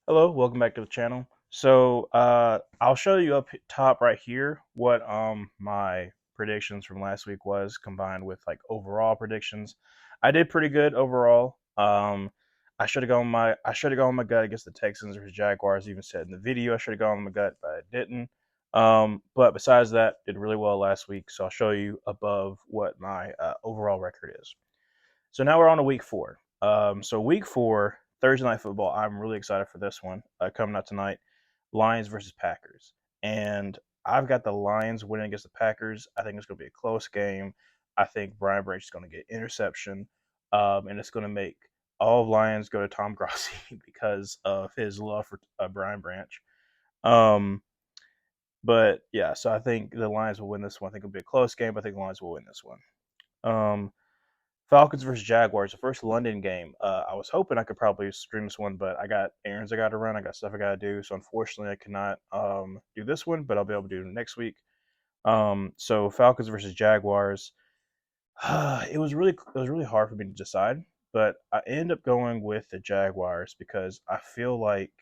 Hello, welcome back to the channel. I'll show you up top right here what my predictions from last week was combined with like overall predictions. I did pretty good overall. I should have gone my gut against the Texans or Jaguars. Even said in the video I should have gone my gut, but I didn't. But besides that, did really well last week. So I'll show you above what my overall record is. So now we're on to week four. So week four, Thursday night football. I'm really excited for this one coming up tonight. Lions versus Packers, and I've got the Lions winning against the Packers. I think it's going to be a close game. I think Brian Branch is going to get interception, and it's going to make all of Lions go to Tom Grossi because of his love for Brian Branch. Um, but yeah, so I think the Lions will win this one. I think it'll be a close game. But I think the Lions will win this one. Um, Falcons versus Jaguars, the first London game. I was hoping I could probably stream this one, but I got errands I got to run. I got stuff I got to do, so unfortunately I cannot do this one. But I'll be able to do it next week. So Falcons versus Jaguars. It was really hard for me to decide, but I ended up going with the Jaguars because I feel like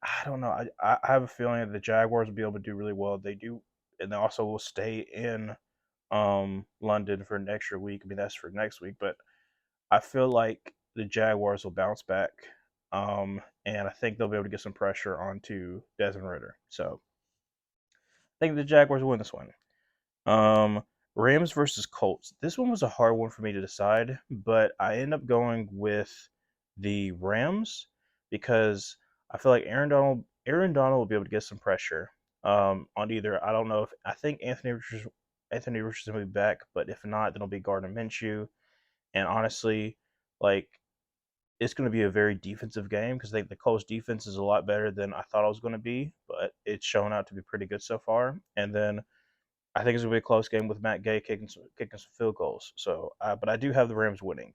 I don't know. I have a feeling that the Jaguars will be able to do really well. They do, and they also will stay in London for an extra week. I mean that's for next week, but I feel like the Jaguars will bounce back, and I think they'll be able to get some pressure onto Desmond Ritter. So I think the Jaguars will win this one. Um, Rams versus Colts. This one was a hard one for me to decide, but I end up going with the Rams because I feel like Aaron Donald will be able to get some pressure on either. I don't know if I think Anthony Richardson will be back, but if not, then it'll be Gardner Minshew. And honestly, like it's going to be a very defensive game because I think the Colts defense is a lot better than I thought it was going to be, but it's shown out to be pretty good so far. And then I think it's going to be a close game with Matt Gay kicking some field goals. But I do have the Rams winning.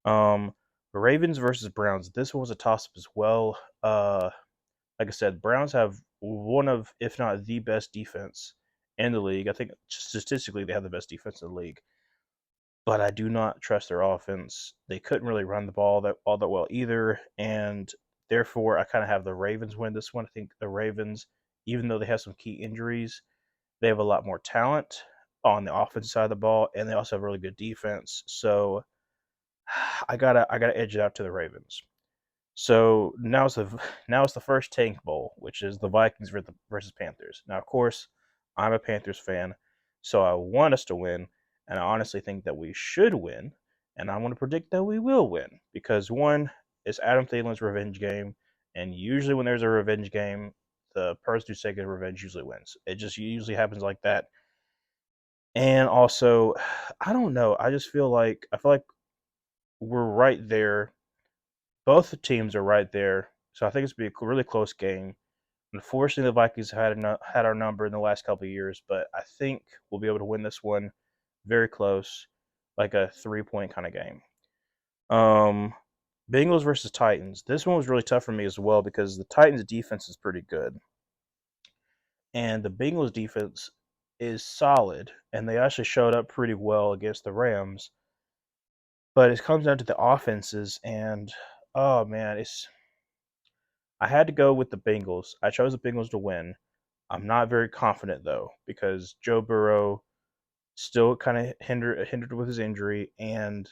Um, Ravens versus Browns. This one was a toss up as well. Like I said, Browns have one of, if not the best defense in the league. I think statistically they have the best defense in the league, but I do not trust their offense. They couldn't really run the ball that all that well either, and therefore I kind of have the Ravens win this one. I think the Ravens, even though they have some key injuries, they have a lot more talent on the offensive side of the ball, and they also have really good defense. So I gotta edge it out to the Ravens. So now it's the first Tank Bowl, which is the Vikings versus Panthers. Now, of course, I'm a Panthers fan, so I want us to win, and I honestly think that we should win, and I want to predict that we will win because one is Adam Thielen's revenge game, and usually when there's a revenge game, the person who's taking revenge usually wins. It just usually happens like that. And also, I don't know. I feel like we're right there. Both the teams are right there, so I think it's gonna be a really close game. Unfortunately, the Vikings had our number in the last couple of years, but I think we'll be able to win this one very close, like a 3 point kind of game. Um, Bengals versus Titans. This one was really tough for me as well because the Titans' defense is pretty good, and the Bengals' defense is solid, and they actually showed up pretty well against the Rams. But it comes down to the offenses, and oh man, it's I had to go with the Bengals. I chose the Bengals to win. I'm not very confident though because Joe Burrow still kind of hindered with his injury, and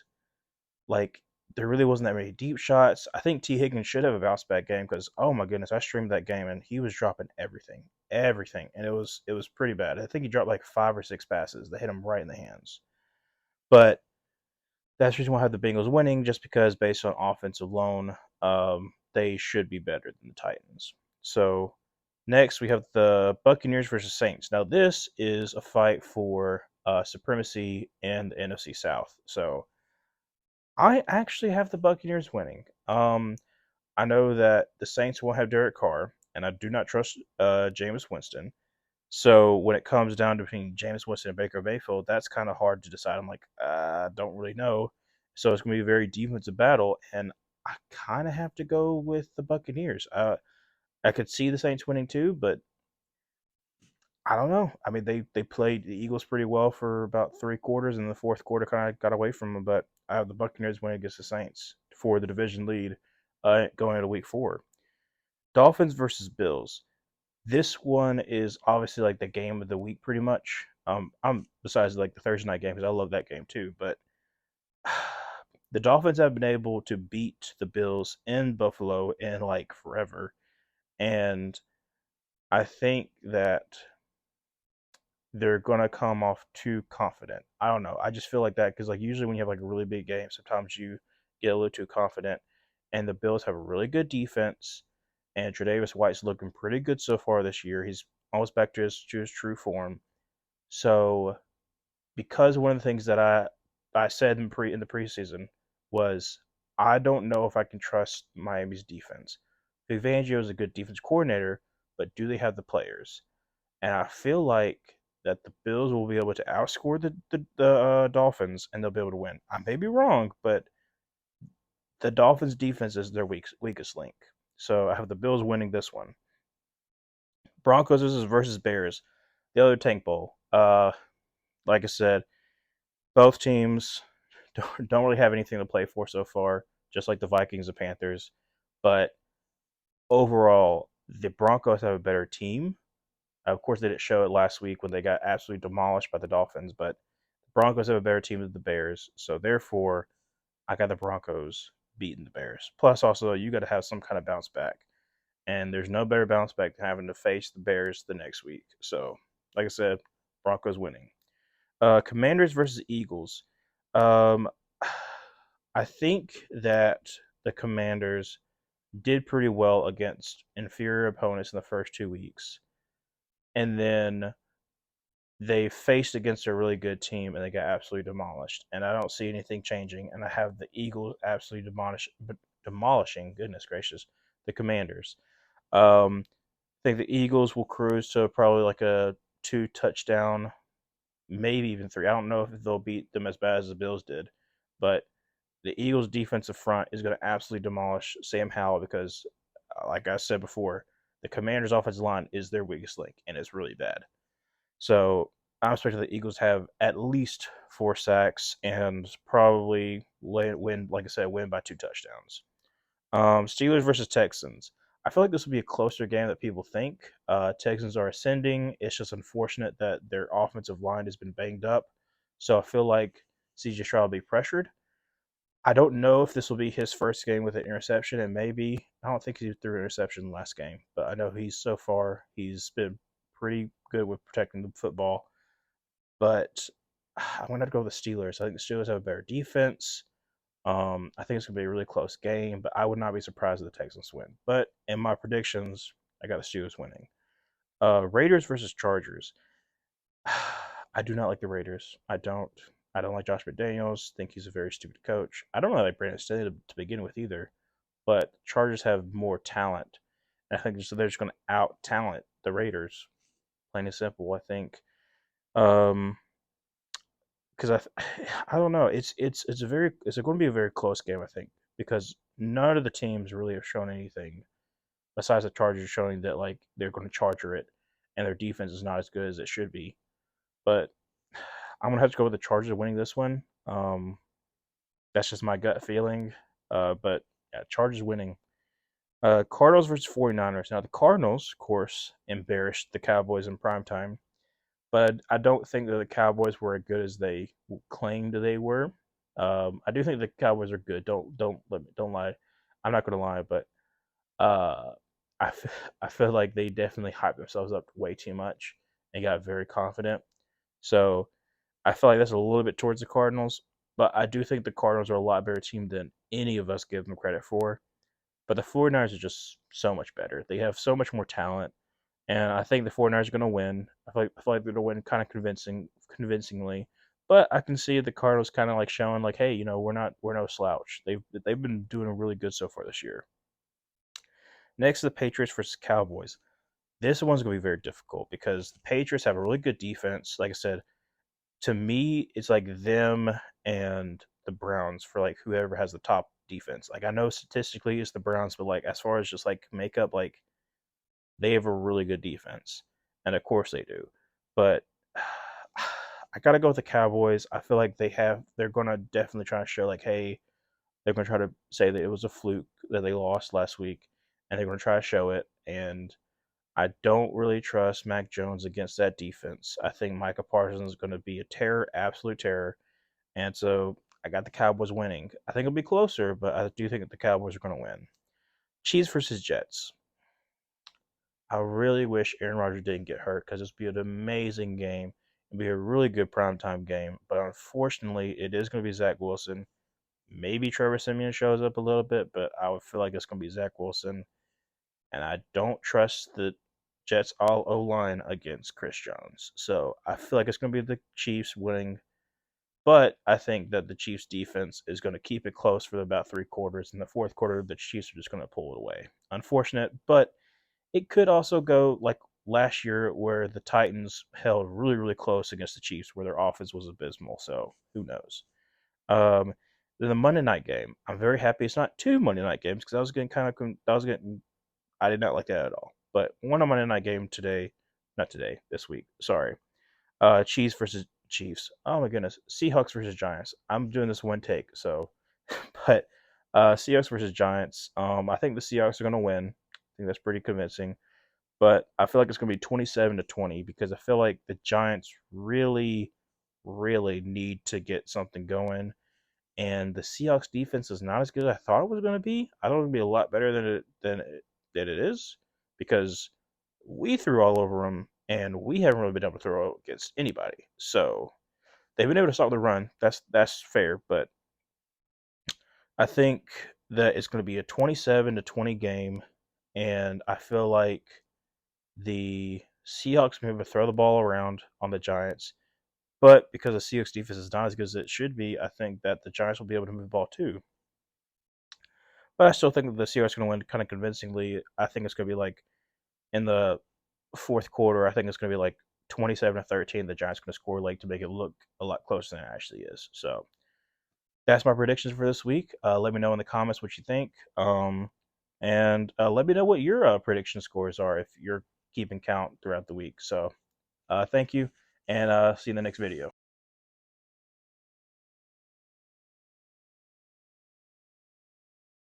like there really wasn't that many deep shots. I think T Higgins should have a bounce back game because oh my goodness, I streamed that game and he was dropping everything, and it was pretty bad. I think he dropped like 5 or 6 passes that hit him right in the hands. But that's the reason why I have the Bengals winning, just because based on offense alone, they should be better than the Titans. So next we have the Buccaneers versus Saints. Now this is a fight for supremacy in the NFC South. So I actually have the Buccaneers winning. I know that the Saints won't have Derek Carr, and I do not trust Jameis Winston. So when it comes down to between Jameis Winston and Baker Mayfield, that's kind of hard to decide. I'm like, I don't really know. So it's going to be a very defensive battle, and I kind of have to go with the Buccaneers. I could see the Saints winning too, but I don't know. I mean, they played the Eagles pretty well for about 3 quarters, and the fourth quarter kind of got away from them. But I have the Buccaneers winning against the Saints for the division lead going into week 4. Dolphins versus Bills. This one is obviously like the game of the week, pretty much. I'm besides like the Thursday night game because I love that game too. But the Dolphins have been able to beat the Bills in Buffalo in like forever, and I think that they're gonna come off too confident. I don't know. I just feel like that because like usually when you have like a really big game, sometimes you get a little too confident. And the Bills have a really good defense, and Tre'Davious White's looking pretty good so far this year. He's almost back to his true form. So because one of the things that I said in the preseason was I don't know if I can trust Miami's defense. Vic Fangio is a good defense coordinator, but do they have the players? And I feel like that the Bills will be able to outscore the Dolphins and they'll be able to win. I may be wrong, but the Dolphins' defense is their weakest link. So I have the Bills winning this one. Broncos versus Bears, the other Tank Bowl. Like I said, both teams don't really have anything to play for so far, just like the Vikings and Panthers. But overall, the Broncos have a better team. Of course, they didn't show it last week when they got absolutely demolished by the Dolphins, but the Broncos have a better team than the Bears. So therefore, I got the Broncos beating the Bears. Plus, also, you got to have some kind of bounce back. And there's no better bounce back than having to face the Bears the next week. So, like I said, Broncos winning. Commanders versus Eagles. Um, I think that the Commanders did pretty well against inferior opponents in the first 2 weeks. And then they faced against a really good team and they got absolutely demolished. And I don't see anything changing. And I have the Eagles absolutely demolishing, goodness gracious, the Commanders. I think the Eagles will cruise to probably like a 2 touchdown, maybe even 3. I don't know if they'll beat them as bad as the Bills did, but the Eagles' defensive front is going to absolutely demolish Sam Howell because, like I said before, the Commanders' offensive line is their weakest link, and it's really bad. So I'm expecting the Eagles have at least 4 sacks and probably win, like I said, win by 2 touchdowns. Steelers versus Texans. I feel like this will be a closer game than people think. Texans are ascending. It's just unfortunate that their offensive line has been banged up. So I feel like CJ Stroud will be pressured. I don't know if this will be his first game with an interception, and maybe I don't think he threw an interception last game, but I know he's been pretty good with protecting the football. But I'm gonna have to go with the Steelers. I think the Steelers have a better defense. I think it's gonna be a really close game, but I would not be surprised if the Texans win. But in my predictions, I got the Steelers winning. Raiders versus Chargers. I do not like the Raiders. I don't. I don't like Josh McDaniels. Think he's a very stupid coach. I don't really like Brandon Staley to begin with either. But Chargers have more talent. And I think they're just going to out talent the Raiders. Plain and simple. I think. Um, because I don't know. It's going to be a very close game. I think because none of the teams really have shown anything besides the Chargers showing that like they're going to charger it, and their defense is not as good as it should be. But I'm gonna have to go with the Chargers winning this one. That's just my gut feeling. But yeah, Chargers winning. Cardinals versus 49ers. Now the Cardinals, of course, embarrassed the Cowboys in prime time, but I don't think that the Cowboys were as good as they claimed they were. I do think the Cowboys are good. Don't lie. I'm not gonna lie, but uh, I feel like they definitely hyped themselves up way too much and got very confident. So I feel like that's a little bit towards the Cardinals, but I do think the Cardinals are a lot better team than any of us give them credit for. But the 49ers are just so much better. They have so much more talent, and I think the 49ers are going to win. I feel like they're going to win kind of convincingly. But I can see the Cardinals kind of like showing like, hey, we're no slouch. They've been doing really good so far this year. Next, the Patriots versus Cowboys. This one's going to be very difficult because the Patriots have a really good defense. Like I said, to me, it's like them and the Browns for like whoever has the top defense. Like I know statistically it's the Browns, but like as far as just like makeup, like they have a really good defense, and of course they do. But I gotta go with the Cowboys. I feel like they're gonna definitely try to show like, hey, They're going to try to say that it was a fluke that they lost last week, and they're going to try to show it. And I don't really trust Mac Jones against that defense. I think Micah Parsons is going to be a terror, absolute terror. And so I got the Cowboys winning. I think it'll be closer, but I do think that the Cowboys are going to win. Chiefs versus Jets. I really wish Aaron Rodgers didn't get hurt because this would be an amazing game. It'd be a really good primetime game. But unfortunately, it is going to be Zach Wilson. Maybe Trevor Siemian shows up a little bit, but I would feel like it's going to be Zach Wilson. And I don't trust the Jets all O line against Chris Jones. So I feel like it's going to be the Chiefs winning. But I think that the Chiefs defense is going to keep it close for about 3 quarters. In the fourth quarter, the Chiefs are just going to pull it away. Unfortunate, but it could also go like last year where the Titans held really, really close against the Chiefs where their offense was abysmal. So who knows? Um, the Monday night game, I'm very happy it's not 2 Monday night games because I was getting I did not like that at all. But one on Monday night game today, not today, this week. Sorry. Chiefs versus Chiefs. Oh my goodness. Seahawks versus Giants. I'm doing this one take, so but Seahawks versus Giants. I think the Seahawks are gonna win. I think that's pretty convincing. But I feel like it's gonna be 27-20 because I feel like the Giants really, really need to get something going. And the Seahawks defense is not as good as I thought it was going to be. I thought it would be a lot better than it is because we threw all over them and we haven't really been able to throw against anybody. So they've been able to stop the run. That's fair, but I think that it's going to be a 27-20 game, and I feel like the Seahawks will be able to throw the ball around on the Giants. But because the Seahawks defense is not as good as it should be, I think that the Giants will be able to move the ball too. But I still think that the Seahawks are going to win kind of convincingly. I think it's going to be like in the fourth quarter. I think it's going to be like 27-13. The Giants are going to score late to make it look a lot closer than it actually is. So that's my predictions for this week. Let me know in the comments what you think. And let me know what your prediction scores are if you're keeping count throughout the week. So thank you, and see you in the next video.